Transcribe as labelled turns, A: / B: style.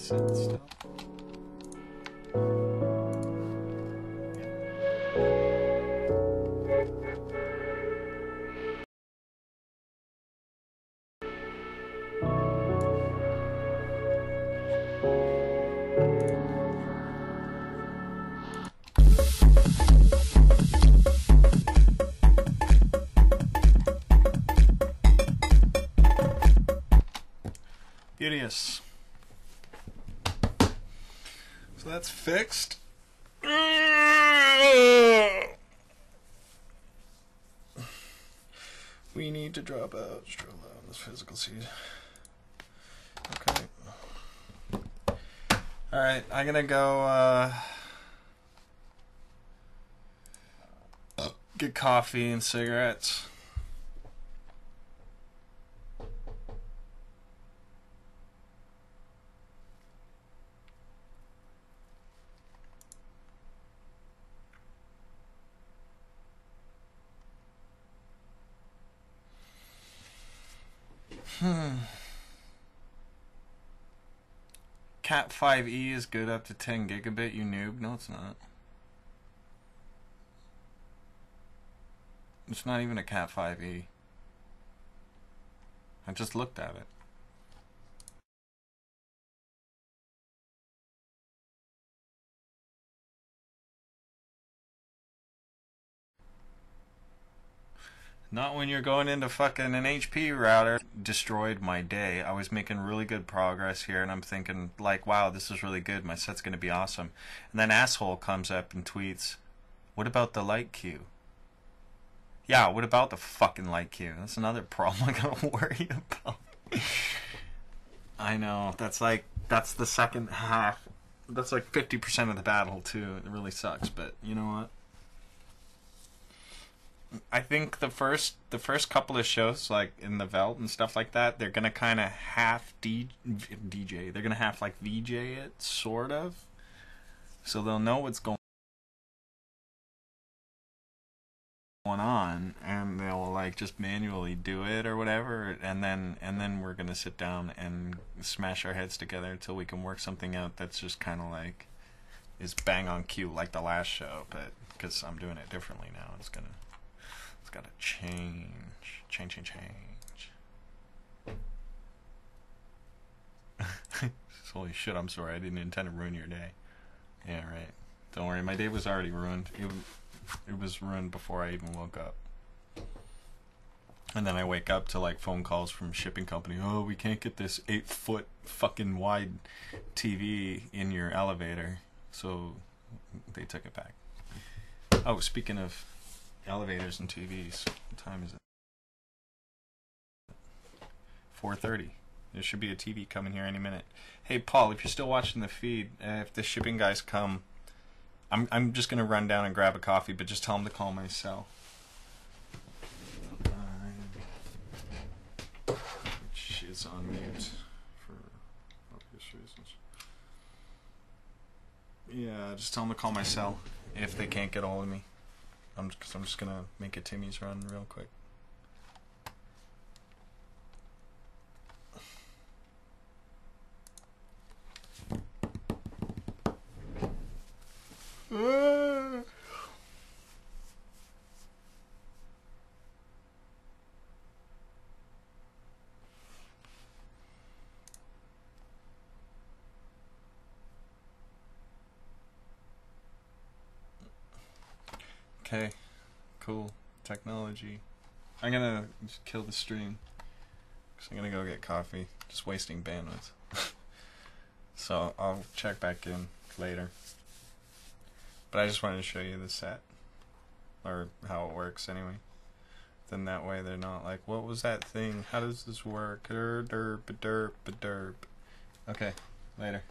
A: synth stuff. Beauteous. So that's fixed. We need to drop out on this physical seed. Okay. Alright, I'm gonna go get coffee and cigarettes. Cat 5e is good up to 10 gigabit, you noob. No, it's not. It's not even a Cat 5e. I just looked at it. Not when you're going into fucking an HP router. Destroyed my day. I was making really good progress here, and I'm thinking, like, wow, this is really good. My set's gonna be awesome. And then asshole comes up and tweets, what about the light queue? Yeah, what about the fucking light queue? That's another problem I gotta worry about. I know. That's the second half. That's like 50% of the battle, too. It really sucks, but you know what? I think the first couple of shows, like in the Velt and stuff like that, they're gonna kind of half DJ. They're gonna half like VJ it, sort of. So they'll know what's going on, and they'll like just manually do it or whatever, and then we're gonna sit down and smash our heads together until we can work something out that's just kind of like is bang on cue like the last show, but because I'm doing it differently now, it's gotta change. Holy shit, I'm sorry. I didn't intend to ruin your day. Yeah, right. Don't worry, my day was already ruined. It was ruined before I even woke up. And then I wake up to like phone calls from shipping company. Oh, we can't get this 8-foot fucking wide TV in your elevator. So they took it back. Oh, speaking of elevators and TVs, what time is it? 4:30. There should be a TV coming here any minute. Hey Paul, if you're still watching the feed, if the shipping guys come, I'm just gonna run down and grab a coffee, but just tell them to call my cell. Which is on mute for obvious reasons. Yeah, just tell them to call my cell if they can't get all of me. I'm just gonna make a Timmy's run real quick. Okay, cool. Technology. I'm gonna just kill the stream because I'm gonna go get coffee. Just wasting bandwidth. So I'll check back in later. But I just wanted to show you the set, or how it works anyway. Then that way they're not like, what was that thing? How does this work? Derp, derp, derp, derp. Okay, later.